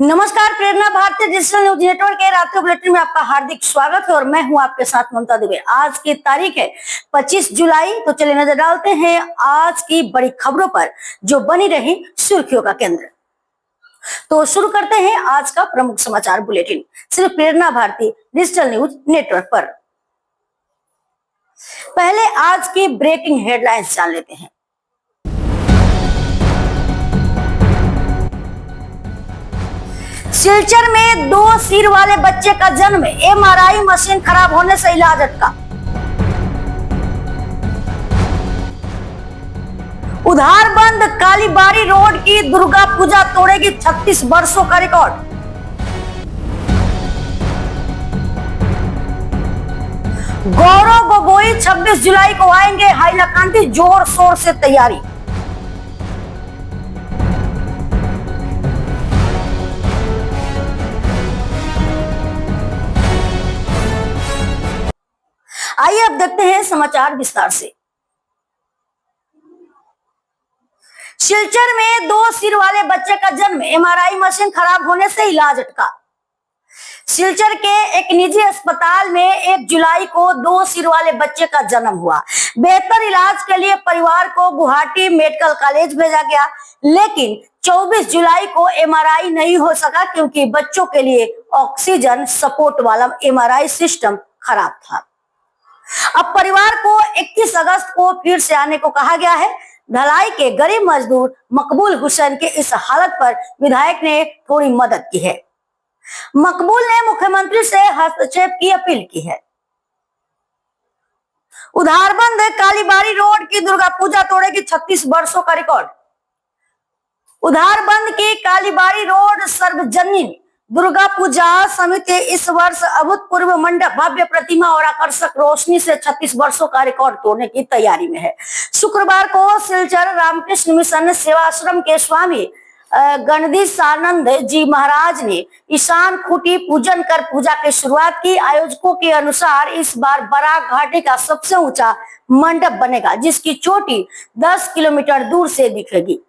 नमस्कार, प्रेरणा भारतीय digital news network के रात्रि बुलेटिन में आपका हार्दिक स्वागत है और मैं हूं आपके साथ ममता दुबे। आज की तारीख है 25 जुलाई। तो चलिए नजर डालते हैं आज की बड़ी खबरों पर जो बनी रही सुर्खियों का केंद्र। तो शुरू करते हैं आज का प्रमुख समाचार बुलेटिन सिर्फ प्रेरणा भारतीय डिजिटल न्यूज नेटवर्क पर। पहले आज की ब्रेकिंग हेडलाइंस जान लेते हैं। सिलचर में 2 सिर वाले बच्चे का जन्म, एमआरआई मशीन खराब होने से इलाज अटका। उधार बंद कालीबाड़ी रोड की दुर्गा पूजा तोड़ेगी 36 वर्षों का रिकॉर्ड। गौरव गोगोई 26 जुलाई को आएंगे हाईलाकांडी, जोर शोर से तैयारी। आइए अब देखते हैं समाचार विस्तार से। सिलचर में 2 सिर वाले बच्चे का जन्म, एमआरआई मशीन खराब होने से इलाज अटका। सिलचर के एक निजी अस्पताल में 1 जुलाई को 2 सिर वाले बच्चे का जन्म हुआ। बेहतर इलाज के लिए परिवार को गुवाहाटी मेडिकल कॉलेज भेजा गया, लेकिन 24 जुलाई को एमआरआई नहीं हो सका क्योंकि बच्चों के लिए ऑक्सीजन सपोर्ट वाला एमआरआई सिस्टम खराब था। अब परिवार को 21 अगस्त को फिर से आने को कहा गया है। ढलाई के गरीब मजदूर मकबूल हुसैन के इस हालत पर विधायक ने थोड़ी मदद की है। मकबूल ने मुख्यमंत्री से हस्तक्षेप की अपील की है। उधारबंद कालीबाड़ी रोड की दुर्गा पूजा तोड़ेगी 36 वर्षों का रिकॉर्ड। उधारबंद की कालीबाड़ी रोड सर्वजनीन दुर्गा पूजा समिति इस वर्ष अभूतपूर्व मंडप, भव्य प्रतिमा और आकर्षक रोशनी से 36 वर्षों का रिकॉर्ड तोड़ने की तैयारी में है। शुक्रवार को सिलचर रामकृष्ण मिशन सेवाश्रम के स्वामी गणधीशानंद जी महाराज ने ईशान खूंटी पूजन कर पूजा की शुरुआत की। आयोजकों के अनुसार इस बार बराक घाटी का सबसे ऊंचा मंडप बनेगा, जिसकी चोटी 10 किलोमीटर दूर से दिखेगी।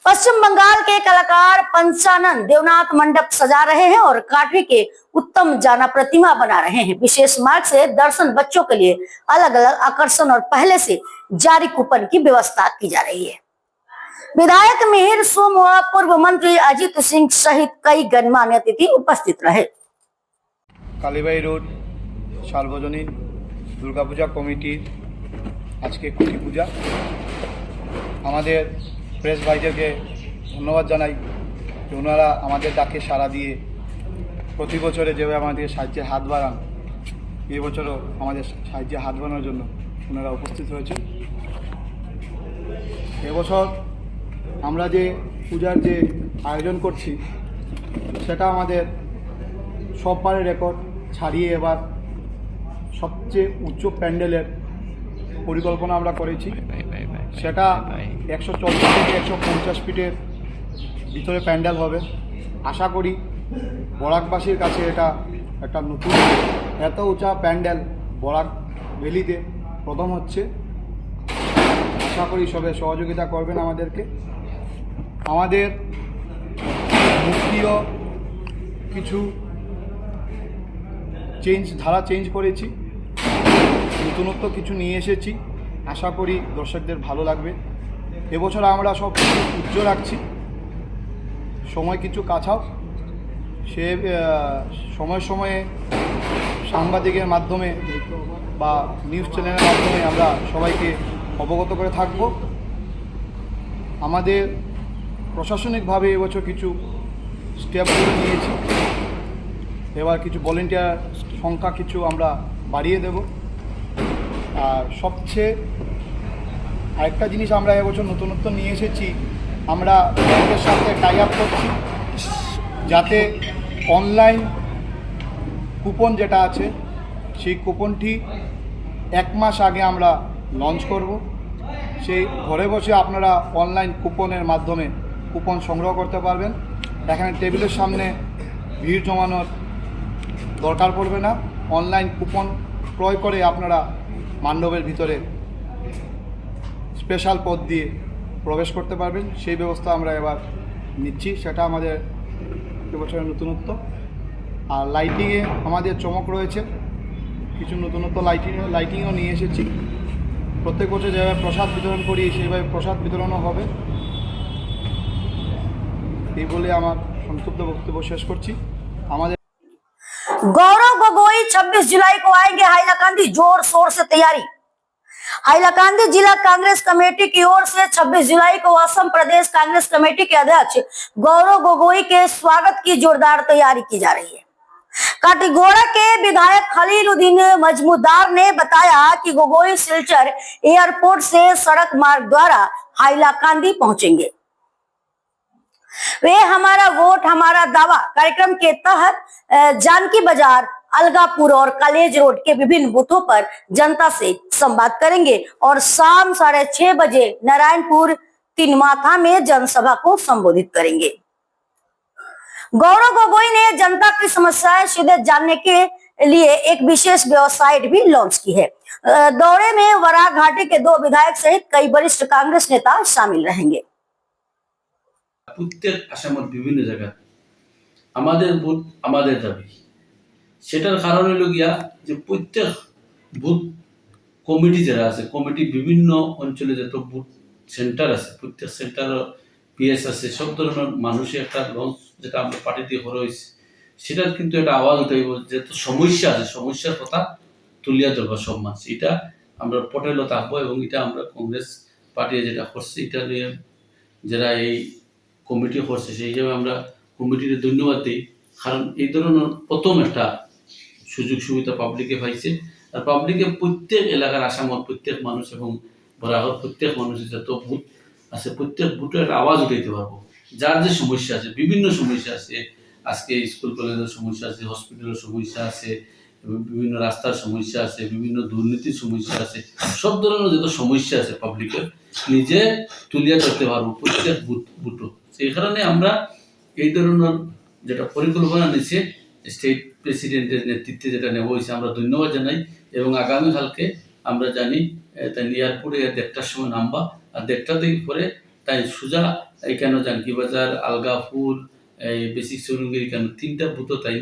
पश्चिम बंगाल के कलाकार पंचानन देवनाथ मंडप सजा रहे हैं और काठवी के उत्तम जाना प्रतिमा बना रहे हैं। विशेष मार्ग से दर्शन बच्चों के लिए अलग अलग आकर्षण और पहले से जारी कूपन की व्यवस्था की जा रही है। विधायक मिहिर सोम व पूर्व मंत्री अजीत सिंह सहित कई गणमान्य अतिथि उपस्थित रहे। कालीबाड़ी रोड सार्वजनीन दुर्गा पूजा कमिटी आज के खूंटी पूजा हमारे प्रेस भाईদেরকে ধন্যবাদ জানাই যে ওনারা আমাদের ডাকে সাড়া দিয়ে প্রতি বছরে যেভাবে আমাদের সাহায্যের হাত বাড়ান, এই বছরও আমাদের সাহায্যের হাত বাড়ানোর জন্য ওনারা উপস্থিত হয়েছে। এবছর আমরা যে পূজার যে আয়োজন করছি সেটা আমাদের সববারের রেকর্ড ছাড়িয়ে এবার সবচেয়ে উচ্চ প্যান্ডেলের পরিকল্পনা আমরা করেছি। সেটা 140 থেকে 150 ফিটের ভিতরে প্যান্ডেল হবে। আশা করি বরাকবাসীর কাছে এটা একটা নতুন এত উঁচা প্যান্ডেল বরাক ভ্যালিতে প্রথম হচ্ছে। আশা করি সবাই সহযোগিতা করবেন আমাদেরকে। আমাদের মুক্তিও কিছু ধারা চেঞ্জ করেছি, নতুনত্ব কিছু নিয়ে এসেছি। আশা করি দর্শকদের ভালো লাগবে। এবছর আমরা সব কিছু উজ্জ্বল রাখছি। সময় কিছু কাছাও, সে সময়ে সময়ে সাংবাদিকের মাধ্যমে বা নিউজ চ্যানেলের মাধ্যমে আমরা সবাইকে অবগত করে থাকব। আমাদের প্রশাসনিকভাবে এবছর কিছু স্টেপগুলো নিয়েছি। এবার কিছু ভলেন্টিয়ার সংখ্যা কিছু আমরা বাড়িয়ে দেব। আর সবচেয়ে আরেকটা জিনিস আমরা এবছর নতুনত্ব নিয়ে এসেছি, আমরা ব্যাংকের সাথে টাই আপ করছি যাতে অনলাইন কুপন যেটা আছে সেই কুপনটি 1 মাস আগে আমরা লঞ্চ করব। সেই ঘরে বসে আপনারা অনলাইন কুপনের মাধ্যমে কুপন সংগ্রহ করতে পারবেন। এখানে টেবিলের সামনে ভিড় জমানোর দরকার পড়বে না। অনলাইন কুপন ক্রয় করে আপনারা মণ্ডপের ভিতরে স্পেশাল পথ দিয়ে প্রবেশ করতে পারবেন। সেই ব্যবস্থা আমরা এবার নিচ্ছি, সেটা আমাদের প্রত্যেক বছরের নতুনত্ব। আর লাইটিংয়ে আমাদের চমক রয়েছে, কিছু নতুনত্ব লাইটিংও নিয়ে এসেছি। প্রত্যেক বছর যেভাবে প্রসাদ বিতরণ করি সেইভাবে প্রসাদ বিতরণও হবে। এই বলে আমার সংক্ষিপ্ত বক্তব্য শেষ করছি। আমাদের गौरव गोगोई 26 जुलाई को आएंगे हाइलाकांदी, जोर शोर से तैयारी। हाइलाकांदी जिला कांग्रेस कमेटी की ओर से 26 जुलाई को असम प्रदेश कांग्रेस कमेटी के अध्यक्ष गौरव गोगोई के स्वागत की जोरदार तैयारी की जा रही है। काटीगोड़ा के विधायक खलीलुद्दीन मजमूदार ने बताया कि गोगोई सिलचर एयरपोर्ट से सड़क मार्ग द्वारा हाइलाकांदी पहुंचेंगे। वे हमारा वोट हमारा दावा कार्यक्रम के तहत जानकी बाजार, अलगापुर और कॉलेज रोड के विभिन्न बूथों पर जनता से संवाद करेंगे और शाम 6:30 बजे नारायणपुर तिनमाथा में जनसभा को संबोधित करेंगे। गौरव गोगोई ने जनता की समस्याएं सीधे जानने के लिए एक विशेष वेबसाइट भी लॉन्च की है। दौरे में वराह घाटी के 2 विधायक सहित कई वरिष्ठ कांग्रेस नेता शामिल रहेंगे। প্রত্যেক আসামের বিভিন্ন জায়গায় আমাদের বুথ আমাদের দাবি, সেটার কারণ হলো গিয়া যে প্রত্যেক বুথ কমিটি যারা আছে, কমিটি বিভিন্ন অঞ্চলে যত বুথ সেন্টার আছে, প্রত্যেক সেন্টারও পিএস আছে, সব ধরনের মানুষের একটা লঞ্চ যেটা আমরা পার্টিতে করা হয়েছে, সেটার কিন্তু একটা আওয়াজ উঠাইব, যত সমস্যা আছে সমস্যার কথা তুলিয়া ধরবা সব মানুষ। এটা আমরা পটেলও থাকবো এবং এটা আমরা কংগ্রেস পার্টি যেটা করছে এটা নিয়ে যারা এই কমিটি করছে সেই হিসাবে আমরা কমিটির ধন্যবাদ দিই। কারণ এই ধরনের প্রথম একটা সুযোগ সুবিধা পাবলিকে পাইছে। আর পাবলিকে প্রত্যেক এলাকার আসামের প্রত্যেক মানুষ এবং বরাহর প্রত্যেক মানুষের যত বুথ আছে প্রত্যেক বুথের একটা আওয়াজ উঠাইতে পারবো। যার যে সমস্যা আছে, বিভিন্ন সমস্যা আছে, আজকে স্কুল কলেজের সমস্যা আছে, হসপিটালের সমস্যা আছে, বিভিন্ন রাস্তার সমস্যা আছে, বিভিন্ন দুর্নীতির সমস্যা আছে, সব ধরনের যত সমস্যা আছে পাবলিকের নিজে তুলিয়া ধরতে পারবো প্রত্যেক বুথ। সেই কারণে আমরা এই ধরনের যেটা পরিকল্পনা নিচ্ছে স্টেট প্রেসিডেন্টের নেতৃত্বে যেটা নেওয়া হয়েছে আমরা ধন্যবাদ জানাই। এবং আগামীকালকে আমরা জানি তাই এয়ারপোর্টে 1:30টার সময় নামবা, আর 1:30 থেকে পরে তাই সোজা এখানে জানকি বাজার, আলগাপুর, এই বেসিক সরুঙ্গির এখানে 3টা বুথও তাই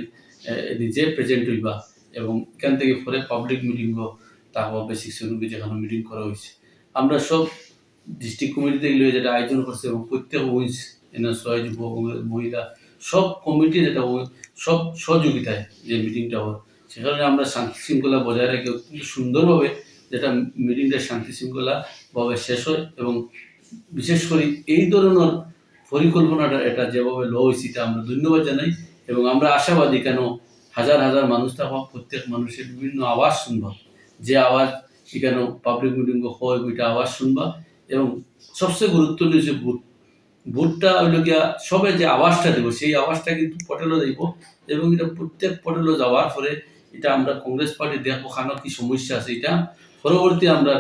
নিজে প্রেজেন্ট হইবা এবং এখান থেকে পরে পাবলিক মিটিংও তাহবা বেসিক সরুঙ্গি যেখানে মিটিং করা হয়েছে। আমরা সব ডিস্ট্রিক্ট কমিটি থেকে যেটা আয়োজন করছে এবং প্রত্যেক উইন্স ছয় যুবক মহিলা সব কমিটি যেটা সব সহযোগিতায় যে মিটিংটা হয়, সেখানে আমরা শান্তি শৃঙ্খলা বজায় রেখে কিন্তু সুন্দরভাবে যেটা মিটিংটা শান্তি শৃঙ্খলাভাবে শেষ হয়। এবং বিশেষ করে এই ধরনের পরিকল্পনাটা এটা যেভাবে লো হয়েছে এটা আমরা ধন্যবাদ জানাই। এবং আমরা আশাবাদী কেন হাজার হাজার মানুষ থাকা প্রত্যেক মানুষের বিভিন্ন আওয়াজ শুনবা, যে আওয়াজ এখানে পাবলিক মিটিং হয় ওইটা আওয়াজ শুনবা। এবং সবচেয়ে গুরুত্বপূর্ণ যে ভোটটা হইল গিয়া সবে যে আওয়াজটা দেব সেই আওয়াজটা কিন্তু পটেলও দেব এবং এটা প্রত্যেক পটেলও যাওয়ার পরে এটা আমরা কংগ্রেস পার্টি দেখবো খানো কি সমস্যা আছে, এটা পরবর্তী আমরা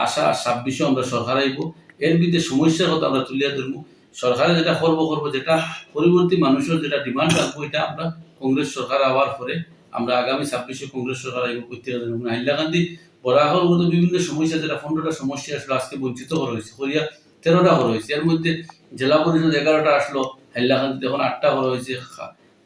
আশা 26 আমরা সরকার আইব, এর ভিতরে সমস্যার কথা আমরা তুলিয়া ধরবো। সরকারে যেটা করবো যেটা পরবর্তী মানুষের যেটা ডিমান্ড রাখবো এটা আমরা কংগ্রেস সরকার আওয়ার পরে আমরা আগামী 26 কংগ্রেস সরকার আইব প্রত্যেক। হাইলাকান্দি বরাহর মতো বিভিন্ন সমস্যা যেটা 15টা সমস্যা আসলে আজকে বঞ্চিত করা হয়েছে, করিয়া 13টা করা হয়েছে। এর মধ্যে জেলা পরিষদ 11টা আসলো, হাইলাকান্দিতে এখন 8টা করা হয়েছে,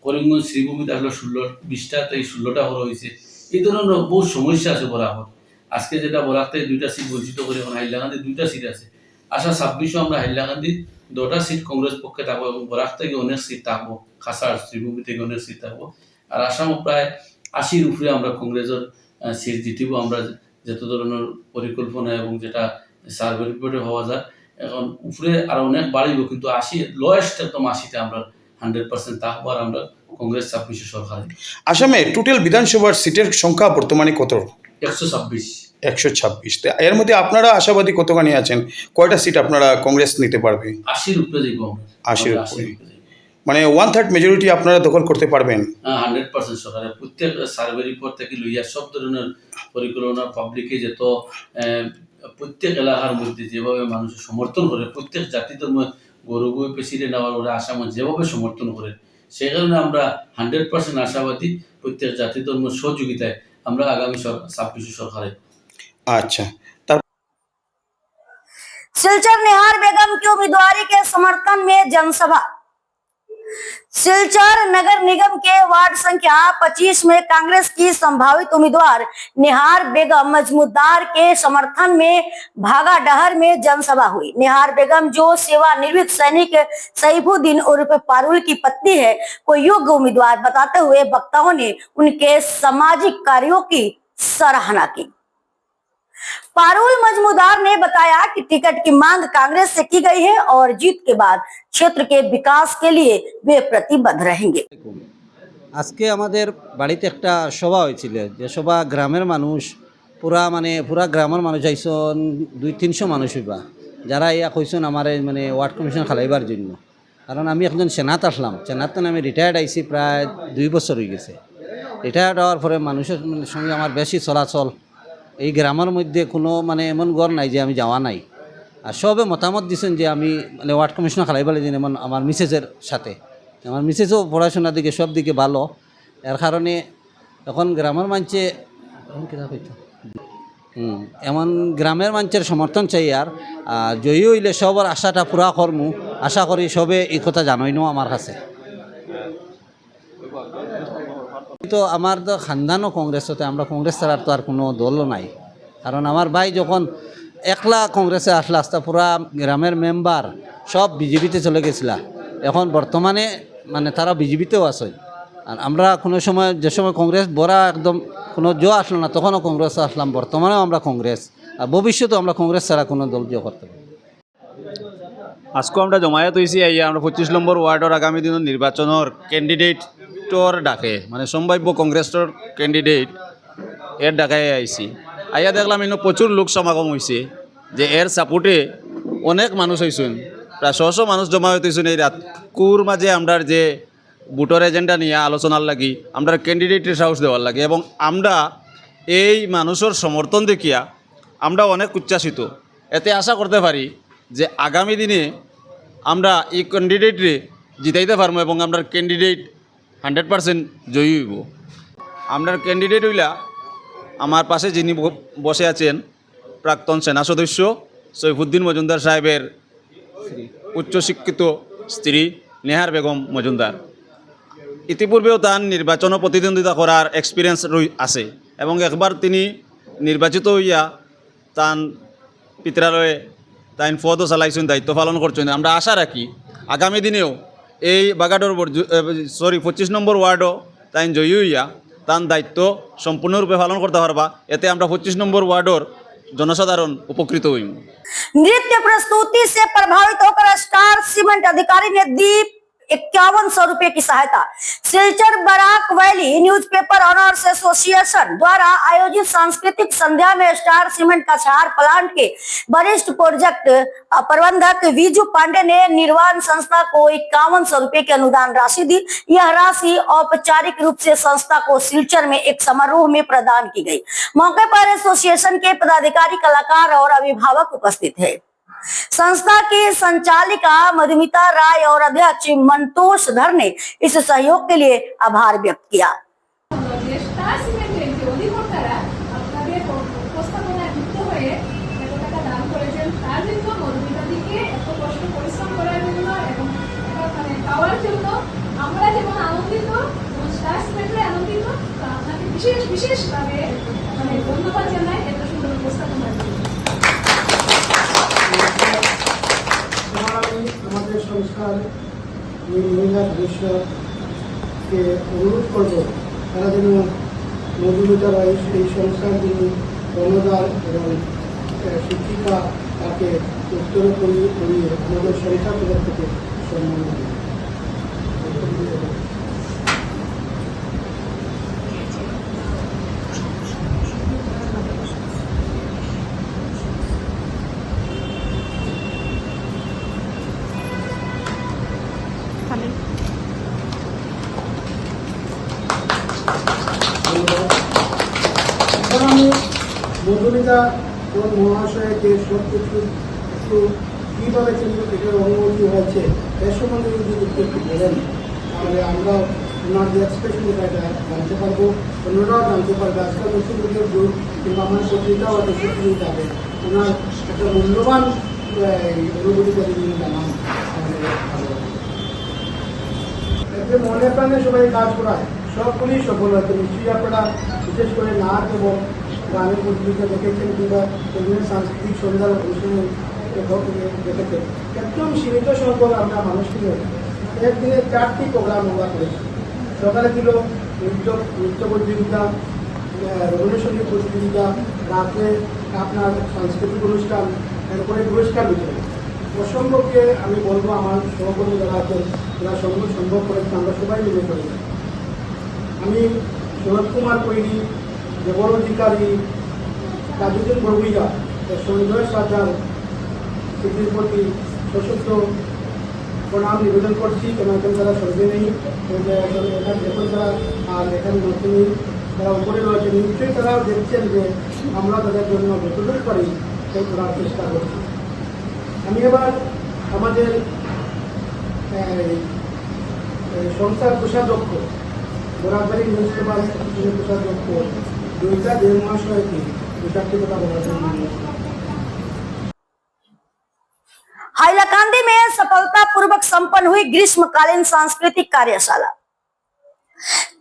করিমগঞ্জ শ্রীভূমিতে আসলো 20টা থেকে 16টা করা হয়েছে। এই ধরনের বহু সমস্যা আছে বরাহর। আজকে যেটা বরাক থেকে 2টা সিট বঞ্চিত করে এখন হাইলাকান্দি 2টা সিট আছে। আশা 26 আমরা হাইলাকান্দির 2টা সিট কংগ্রেস পক্ষে থাকবো এবং বরাক থেকে অনেক সিট থাকবো, খাসার শ্রীভূমি থেকে অনেক সিট থাকবো। আর আসামও প্রায় 80-র উপরে আমরা কংগ্রেসের সিট জিতিব আমরা যত ধরনের পরিকল্পনা এবং যেটা সার্ভে রিপোর্টে হওয়া যায়। এখন উপরে আরো অনেক বাড়িব কিন্তু 80 লোয়েস্ট একদম 80তে আমরা 100% থাকবো আর আমরা কংগ্রেস 26 সরকার। আসামে টোটাল বিধানসভার সিটের সংখ্যা বর্তমানে কত? 126। 126। এর মধ্যে আপনারা আশাবাদী কতখানি আছেন? কয়টা সিট আপনারা কংগ্রেস নিতে পারবে? 80-র উপরে যাইব আমরা। 80-র উপরে, মানে 1/3 মেজরিটি আপনারা দখল করতে পারবেন? 100% সরকারের প্রত্যেক সার্ভে রিপোর্ট থেকে লইয়া সব ধরনের পরিকল্পনা পাবলিকে যত প্রত্যেক এলাকার মধ্যে যেভাবে মানুষের সমর্থন করে, প্রত্যেক জাতি ধর্ম গৌরবই প্রেসিডেন্ট হওয়ার ওরা আসামে যেভাবে সমর্থন করে, সেই কারণে আমরা 100% আশাবাদী প্রত্যেক জাতি ধর্ম সহযোগিতায় আমরা আগামী 26 সরকারে। अच्छा। सिलचर निहार बेगम की उम्मीदवारी के समर्थन में जनसभा। सिलचर नगर निगम के वार्ड संख्या 25 में कांग्रेस की संभावित उम्मीदवार निहार बेगम मजमूदार के समर्थन में भागाडहर में जनसभा हुई। निहार बेगम, जो सेवानिवृत्त सैनिक सईफुद्दीन उर्फ पारुल की पत्नी है, को योग्य उम्मीदवार बताते हुए वक्ताओं ने उनके सामाजिक कार्यों की सराहना की। पारुल मजमूदार ने बताया कि टिकट की मांग कांग्रेस से की गई है और जीत के बाद क्षेत्र के विकास के लिए वे प्रतिबद्ध रहेंगे। আজকে আমাদের বাড়িতে একটা সভা হয়েছিল, যে সভা গ্রামের মানুষ পুরা গ্রামের মানুষ আইসন 200-300 মানুষ হইবা, যারা ইয়া কইসন আমার মানে ওয়ার্ড কমিশন খালাইবার জন্য। কারণ আমি একজন সেনাত আসলাম, সেনাত আমি রিটায়ার্ড আইছি, প্রায় 2 বছর হয়ে গেছে। রিটায়ার্ড হওয়ার পরে মানুষের সঙ্গে আমার বেশি চলাচল, এই গ্রামের মধ্যে কোনো মানে এমন ঘর নাই যে আমি যাওয়া নাই। আর সবে মতামত দিচ্ছেন যে আমি মানে ওয়ার্ড কমিশনার খালাইবার দিন, এমন আমার মিসেজের সাথে। আমার মিসেজও পড়াশোনার দিকে সব দিকে ভালো, এর কারণে এখন গ্রামের মানুষে এমন গ্রামের মানুষের সমর্থন চাই। আর জয়ী হইলে সবার আশাটা পুরা করমু, আশা করি সবে এই কথা জানাই নো আমার কাছে। তো আমার তো খানদানও কংগ্রেস হতে, আমরা কংগ্রেস ছাড়ার তো আর কোনো দলও নাই। কারণ আমার ভাই যখন একলা কংগ্রেসে আসলে আস্তে পুরা গ্রামের মেম্বার সব বিজেপিতে চলে গেছিলা, এখন বর্তমানে মানে তারা বিজেপিতেও আছে। আর আমরা কোনো সময় যে সময় কংগ্রেস বড়া একদম কোনো জো আসলো না, তখনও কংগ্রেস আসলাম, বর্তমানেও আমরা কংগ্রেস, আর ভবিষ্যতেও আমরা কংগ্রেস ছাড়া কোনো দল জো করতে পারি। আজকে আমরা জমায়েত হয়েছি আমরা 25 নম্বর ওয়ার্ডের আগামী দিনের নির্বাচনের ক্যান্ডিডেটর ডাকে, মানে সম্ভাব্য কংগ্রেসের ক্যান্ডিডেট এর ডাকায় আইছি। আইয়া দেখলাম ইনো প্রচুর লোক সমাগম হয়েছে, যে এর সাপোর্টে অনেক মানুষ হয়েছেন, প্রায় 100 মানুষ জমায়েত হয়েছেন। এই রাতকুর মাঝে আমরা যে ভোটের এজেন্ডা নিয়ে আলোচনার লাগি, আমরা ক্যান্ডিডেটের সাহস দেওয়ার লাগে, এবং আমরা এই মানুষের সমর্থন দেখিয়া আমরা অনেক উচ্ছ্বাসিত। এতে আশা করতে পারি যে আগামী দিনে আমরা এই ক্যান্ডিডেটরে জিতাইতে পারবো, এবং আমরা ক্যান্ডিডেট 100% জয়ী হইব। আমরা ক্যান্ডিডেট হইলা আমার পাশে যিনি বসে আছেন, প্রাক্তন সেনা সদস্য সৈফুদ্দিন মজুমদার সাহেবের উচ্চশিক্ষিত স্ত্রী নেহার বেগম মজুমদার। ইতিপূর্বেও তার নির্বাচনে প্রতিদ্বন্দ্বিতা করার এক্সপিরিয়েন্স আছে, এবং একবার তিনি নির্বাচিত হইয়া তার পিত্রালয়ে তাই পদও চালাইছেন, দায়িত্ব পালন করছেন। আমরা আশা রাখি আগামী দিনেও এই বাগাডোর 25 নম্বর ওয়ার্ডও তাই জয়ী হইয়া তার দায়িত্ব সম্পূর্ণরূপে পালন করতে পারবা। এতে আমরা 25 নম্বর ওয়ার্ডের জনসাধারণ উপকৃত হইব। नृत्य प्रस्तुति से प्रभावित होकर स्टार सीमेंट अधिकारी ने दी 5100 रुपए की सहायता। Silchar Barak valley newspaper owners association द्वारा आयोजित सांस्कृतिक संध्या में स्टार सीमेंट कछार प्लांट के वरिष्ठ प्रोजेक्ट प्रबंधक विजू पांडे ने निर्माण संस्था को 5100 रुपए की अनुदान राशि दी। यह राशि औपचारिक रूप से संस्था को सिलचर में एक समारोह में प्रदान की गई। मौके पर एसोसिएशन के पदाधिकारी, कलाकार और अभिभावक उपस्थित है। संस्था की संचालिका मधुमिता राय और अध्यक्ष मंतोष धर ने इस सहयोग के लिए आभार व्यक्त किया। বিশেষভাবে ধন্যবাদ জানাই এত সুন্দর উপস্থাপনা। আমাদের সংস্থার মহিলা সদস্যকে অনুরোধ করব, তারা যেন মধুমিতা রায় এই সংস্থার যিনি কর্ণধার এবং শিক্ষিকা, তাকে উত্তর করিয়ে আমাদের সংস্থার তরফ থেকে সম্মান দেবে। আমি মধুমিতা মহাশয়কে সব কিছু একটু কীভাবে কিন্তু এটার অনুমতি হয়েছে এর সম্বন্ধে যদি একটু বলেন, তাহলে আমরা ওনার যে এক্সপ্রেশন এটা জানতে পারবো, অন্যরাও জানতে পারবে। আজকাল নতুন নতুন গ্রুপ কিংবা আমার পত্রিকাও আছে, সেগুলি যাবে। ওনার একটা মূল্যবান অনুভূতিটা যদি জানান তাহলে ভালো হবে। এতে মনে প্রাণে সবাই কাজ করায় সবগুলি সফল হয়েছে। নিশ্চয়ই আপনারা বিশেষ করে নাচ এবং গানের প্রতিযোগিতা দেখেছেন কিংবা বিভিন্ন সাংস্কৃতিক সন্ধ্যার অনুষ্ঠানে দেখেছেন। একদম সীমিত সংখ্যক আমরা মানুষকে একদিনে 4টি প্রোগ্রাম আমরা করেছি। সকালে ছিল নৃত্য প্রতিযোগিতা, রবীন্দ্রসঙ্গীত প্রতিযোগিতা, রাত্রে আপনার সাংস্কৃতিক অনুষ্ঠান, এরপরে পুরস্কার বিতরণ। অসম্ভবকে আমি বলবো আমার সহকর্মী যারা আছেন যারা সম্ভব করেছেন, আমরা সবাই মিলে করি। আমি শরৎ কুমার কৈরি, দেবর অধিকারী, রাজুদ্দিন বড়ুইয়া, সঞ্জয় সাজার স্মৃতির প্রতি সশস্ত্র প্রণাম নিবেদন করছি। কেন এখন তারা সঙ্গে নেই, এখন তারা আর এখানে নতুন তারা উপরে রয়েছে, নিশ্চয়ই তারাও দেখছেন যে আমরা তাদের জন্য যতটুকু পারি সেই করার চেষ্টা করছি। আমি এবার আমাদের সংস্থার কোষাধ্যক্ষ বরাকবাড়ি মিউনিসিপাল কোষাধ্যক্ষ দুইটা দেড় মাস হয়েছে দুটাকে কথা বলার জন্য। हाइलाकांदी में सफलतापूर्वक संपन्न हुई ग्रीष्मकालीन सांस्कृतिक कार्यशाला।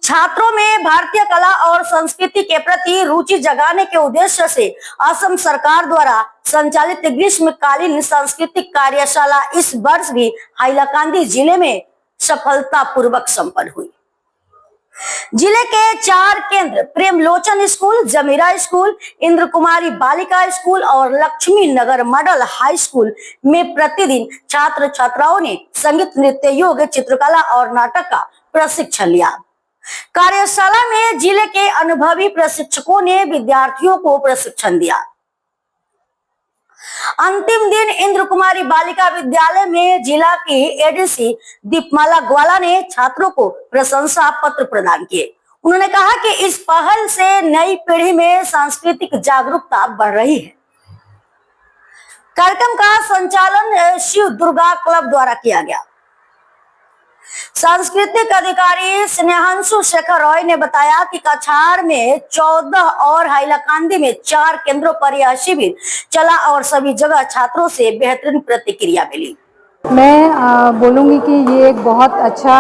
छात्रों में भारतीय कला और संस्कृति के प्रति रुचि जगाने के उद्देश्य से असम सरकार द्वारा संचालित ग्रीष्मकालीन सांस्कृतिक कार्यशाला इस वर्ष भी हाइलाकांदी जिले में सफलतापूर्वक संपन्न हुई। जिले के 4 केंद्र प्रेमलोचन स्कूल, जमीरा स्कूल, इंद्र कुमारी बालिका स्कूल और लक्ष्मी नगर मॉडल हाई स्कूल में प्रतिदिन छात्र छात्राओं ने संगीत, नृत्य, योग, चित्रकला और नाटक का प्रशिक्षण लिया। कार्यशाला में जिले के अनुभवी प्रशिक्षकों ने विद्यार्थियों को प्रशिक्षण दिया। अंतिम दिन इंद्र कुमारी बालिका विद्यालय में जिला की एडीसी दीपमाला ग्वाला ने छात्रों को प्रशंसा पत्र प्रदान किए। उन्होंने कहा कि इस पहल से नई पीढ़ी में सांस्कृतिक जागरूकता बढ़ रही है। कार्यक्रम का संचालन शिव दुर्गा क्लब द्वारा किया गया। सांस्कृतिक अधिकारी स्नेहांशु शेखर रॉय ने बताया कि कछार में 14 और हाइलाकांदी में 4 केंद्रों पर यह शिविर चला और सभी जगह छात्रों से बेहतरीन प्रतिक्रिया मिली। मैं बोलूँगी कि ये एक बहुत अच्छा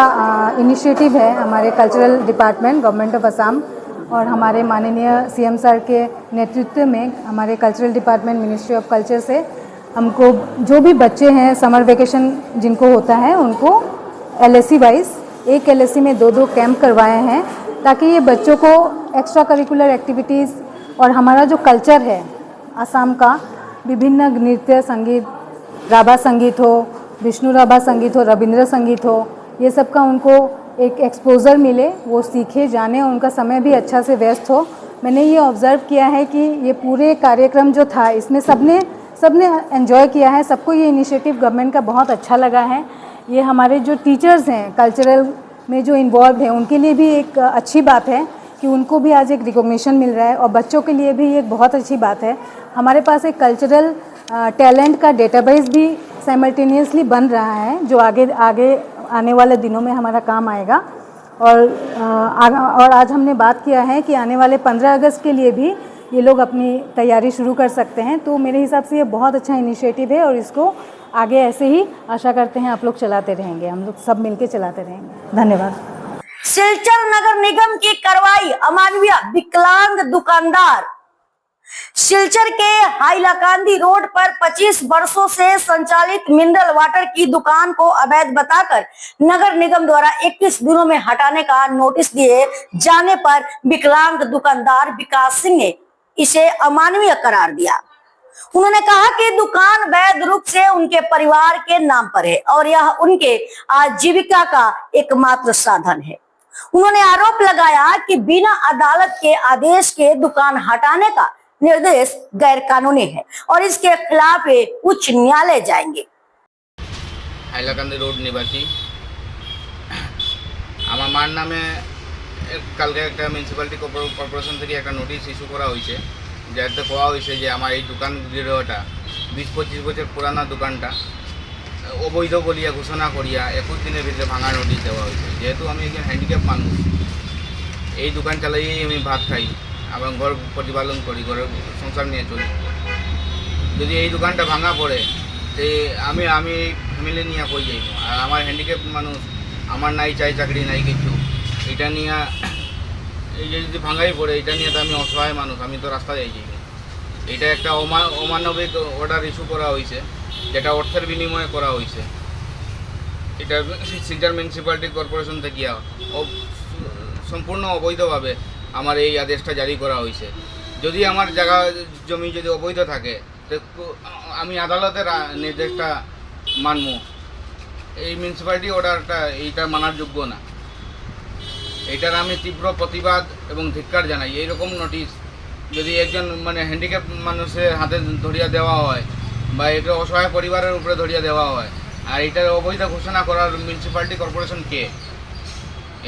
इनिशिएटिव है हमारे cultural department government of Assam और हमारे माननीय सीएम सर के नेतृत्व में हमारे cultural department ministry of culture से हमको जो भी बच्चे हैं समर वेकेशन जिनको होता है उनको LSC वाइज एक LSC में 2-2 कैंप करवाए हैं ताकि ये बच्चों को एक्स्ट्रा करिकुलर एक्टिविटीज़ और हमारा जो कल्चर है असम का विभिन्न नृत्य, संगीत, राभा संगीत हो, विष्णु राभा संगीत हो, रविंद्र संगीत हो, ये सब का उनको एक एक्सपोजर मिले, वो सीखे जाने, उनका समय भी अच्छा से व्यस्त हो। मैंने ये ऑब्ज़र्व किया है कि ये पूरे कार्यक्रम जो था इसमें सबने एंजॉय किया है। सबको ये इनिशिएटिव गवर्नमेंट का बहुत अच्छा लगा है। ये हमारे जो टीचर्स हैं कल्चरल में जो इन्वॉल्व हैं उनके लिए भी एक अच्छी बात है कि उनको भी आज एक रिकॉग्निशन मिल रहा है और बच्चों के लिए भी एक बहुत अच्छी बात है। हमारे पास एक कल्चरल टैलेंट का डेटाबेस भी साइमल्टेनियसली बन रहा है जो आगे आने वाले दिनों में हमारा काम आएगा। और आज हमने बात किया है कि आने वाले 15 अगस्त के लिए भी ये लोग अपनी तैयारी शुरू कर सकते हैं। तो मेरे हिसाब से ये बहुत अच्छा इनिशिएटिव है और इसको आगे ऐसे ही आशा करते हैं आप लोग चलाते रहेंगे, हम लोग सब मिलके चलाते रहेंगे। धन्यवाद। सिलचर नगर निगम की कार्रवाई, अमानवीय विकलांग दुकानदार। सिलचर के हाइलाकांदी रोड पर 25 वर्षों से संचालित मिनरल वाटर की दुकान को अवैध बताकर नगर निगम द्वारा 21 दिनों में हटाने का नोटिस दिए जाने पर विकलांग दुकानदार विकास सिंह ने इसे अमानवीय करार दिया। उन्होंने कहा कि दुकान वैध रूप से उनके परिवार के नाम पर है और यह उनके आजीविका का एकमात्र साधन है। उन्होंने आरोप लगाया कि बिना अदालत के आदेश के दुकान हटाने का निर्देश गैर कानूनी है और इसके खिलाफ वे उच्च न्यायालय जाएंगे। হাইলাকান্দি রোড নিবাসী আমার মার নামে কালকে একটা মিউনিসিপ্যালিটি কর্পোরেশন থেকে একটা নোটিশ ইস্যু করা হয়েছে, যাতে কোয়া হয়েছে যে আমার এই দোকান গৃহটা 20-25 বছর পুরানা দোকানটা অবৈধ বলিয়া ঘোষণা করিয়া 21 দিনের ভিতরে ভাঙার নোটিশ দেওয়া হয়েছে। যেহেতু আমি একজন হ্যান্ডিক্যাপ মানুষ, এই দোকান চালাইয়েই আমি ভাত খাই, আমার ঘর প্রতিপালন করি, ঘরের সংসার নিয়ে চলি। যদি এই দোকানটা ভাঙা পড়ে তে আমি ফ্যামিলি নিয়ে কই যাইব, আর আমার হ্যান্ডিক্যাপ মানুষ আমার নাই চাই চাকরি নাই কিছু, এটা নিয়ে এই যে যদি ভাঙাই পড়ে, এটা নিয়ে তো আমি অসহায় মানুষ, আমি তো রাস্তায় যাইছি। এটা একটা অমানবিক অর্ডার ইস্যু করা হয়েছে, যেটা অর্থের বিনিময়ে করা হয়েছে। এটা শিলচর মিউনিসিপ্যালিটি কর্পোরেশন থেকে সম্পূর্ণ অবৈধভাবে আমার এই আদেশটা জারি করা হয়েছে। যদি আমার জায়গা জমি যদি অবৈধ থাকে, তো আমি আদালতের নির্দেশটা মানব। এই মিউনিসিপ্যালিটি অর্ডারটা এইটা মানার যোগ্য না। এটার আমি তীব্র প্রতিবাদ এবং ধিক্কার জানাই। এইরকম নোটিশ যদি একজন মানে হ্যান্ডিক্যাপ মানুষের হাতে ধরিয়া দেওয়া হয়, বা এটা অসহায় পরিবারের উপরে ধরিয়া দেওয়া হয়, আর এটার অবৈধ ঘোষণা করার মিউনিসিপ্যালিটি কর্পোরেশন কে?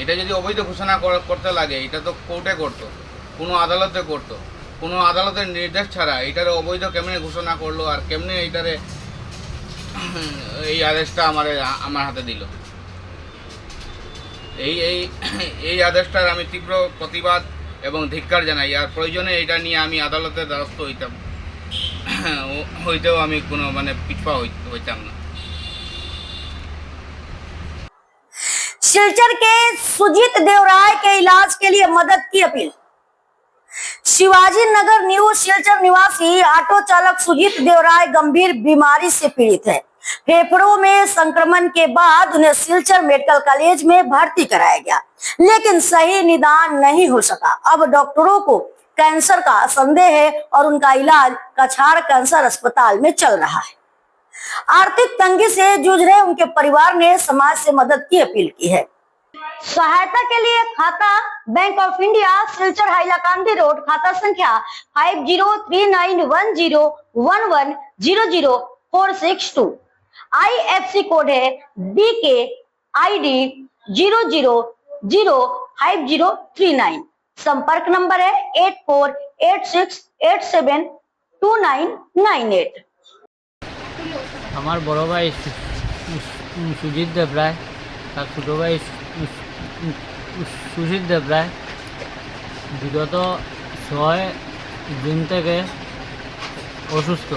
এটা যদি অবৈধ ঘোষণা করতে লাগে, এটা তো কোর্টে করতো, কোনো আদালতে করতো। কোনো আদালতের নির্দেশ ছাড়া এটার অবৈধ কেমনে ঘোষণা করলো, আর কেমনে এইটারে এই আদেশটা আমার হাতে দিল? এই আদেশটার আমি তীব্র প্রতিবাদ এবং ধিক্কার জানাই। আর প্রয়োজনে এটা নিয়ে আমি আদালতের দ্বারস্থ হইতেও আমি কোনো মানে পিছপা হইতাম না। सिलचर के सुजीत देवराय के इलाज के लिए मदद की अपील। शिवाजी नगर न्यू सिलचर निवासी ऑटो चालक सुजीत देवराय गंभीर बीमारी से पीड़ित है। फेफड़ों में संक्रमण के बाद उन्हें सिलचर मेडिकल कॉलेज में भर्ती कराया गया, लेकिन सही निदान नहीं हो सका। अब डॉक्टरों को कैंसर का संदेह है और उनका इलाज कछाड़ कैंसर अस्पताल में चल रहा है। आर्थिक तंगी से जूझ रहे उनके परिवार ने समाज से मदद की अपील की है। सहायता के लिए खाता bank of India Silchar Hailakandi road, खाता संख्या 503911000462। IFC कोड है BKID 0005039। संपर्क नंबर है 8486872998। আমার বড় ভাই সুজিত দেবরায়, তার ছোটো ভাই সুশীত দেবরায় বিগত 6 দিন থেকে অসুস্থ।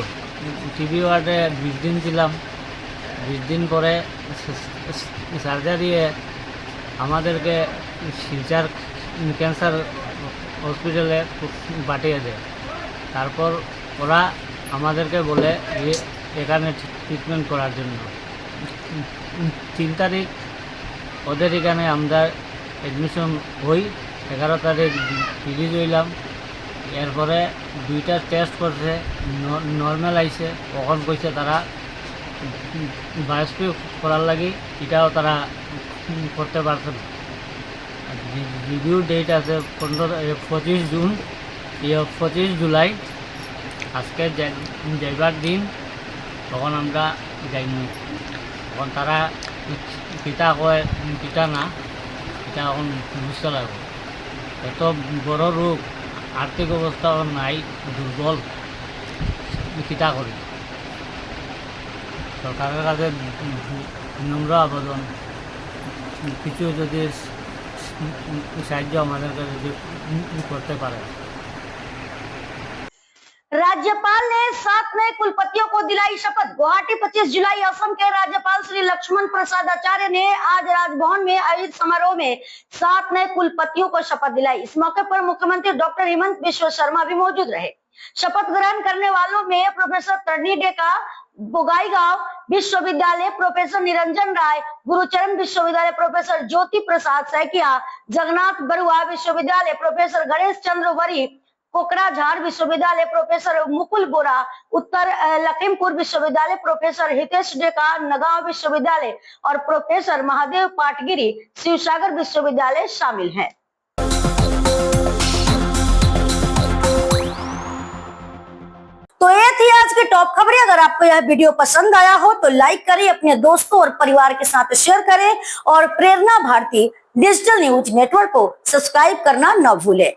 টিবি ওয়ার্ডে 20 দিন ছিলাম। 20 দিন পরে সার্জারি আমাদেরকে শিলচর ক্যান্সার হসপিটালে পাঠিয়ে দেয়। তারপর ওরা আমাদেরকে বলে যে এখানে ট্রিটমেন্ট করার জন্য। 3 তারিখ ওদের এখানে আমরা অ্যাডমিশন হই, 11 তারিখ রিলিজ হইলাম। এরপরে 2টা টেস্ট করছে, নর্মাল আইছে। কখন কইছে তারা বায়োপসি করার লাগি, এটাও তারা করতে পারছে না। রিভিউ ডেট আছে 25 জুন, 25 জুলাই আজকে যাইবার দিন। তখন আমরা যাইনি, তখন তারা পিতা কয় পিতা না, এটা এখন বুঝতে লাগবে। এত বড় রোগ, আর্থিক অবস্থা নাই, দুর্বল, পিতা করি। সরকারের কাছে নম্র আবেদন, কিছু যদি সাহায্য আমাদেরকে যদি করতে পারে। राज्यपाल ने 7 नए कुलपतियों को दिलाई शपथ। गुवाहाटी 25 जुलाई। असम के राज्यपाल श्री लक्ष्मण प्रसाद आचार्य ने आज राजभवन में आयोजित समारोह में 7 नए कुलपतियों को शपथ दिलाई। इस मौके पर मुख्यमंत्री डॉक्टर हेमंत बिश्व शर्मा भी मौजूद रहे। शपथ ग्रहण करने वालों में प्रोफेसर तरनी डेका बोगाईगांव विश्वविद्यालय, प्रोफेसर निरंजन राय गुरुचरण विश्वविद्यालय, प्रोफेसर ज्योति प्रसाद सैकिया जगन्नाथ बरुआ विश्वविद्यालय, प्रोफेसर गणेश चंद्र वरी कोकराझार विश्वविद्यालय, प्रोफेसर मुकुल बोरा उत्तर लखीमपुर विश्वविद्यालय, प्रोफेसर हितेश डेका नगांव विश्वविद्यालय और प्रोफेसर महादेव पाटगिरी शिवसागर विश्वविद्यालय शामिल हैं। तो ये थी आज की टॉप खबरें। अगर आपको यह वीडियो पसंद आया हो तो लाइक करें, अपने दोस्तों और परिवार के साथ शेयर करें और प्रेरणा भारती डिजिटल न्यूज नेटवर्क को सब्सक्राइब करना न भूलें।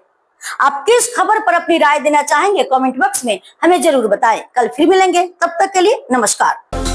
आप किस खबर पर अपनी राय देना चाहेंगे कमेंट बॉक्स में हमें जरूर बताएं। कल फिर मिलेंगे, तब तक के लिए नमस्कार।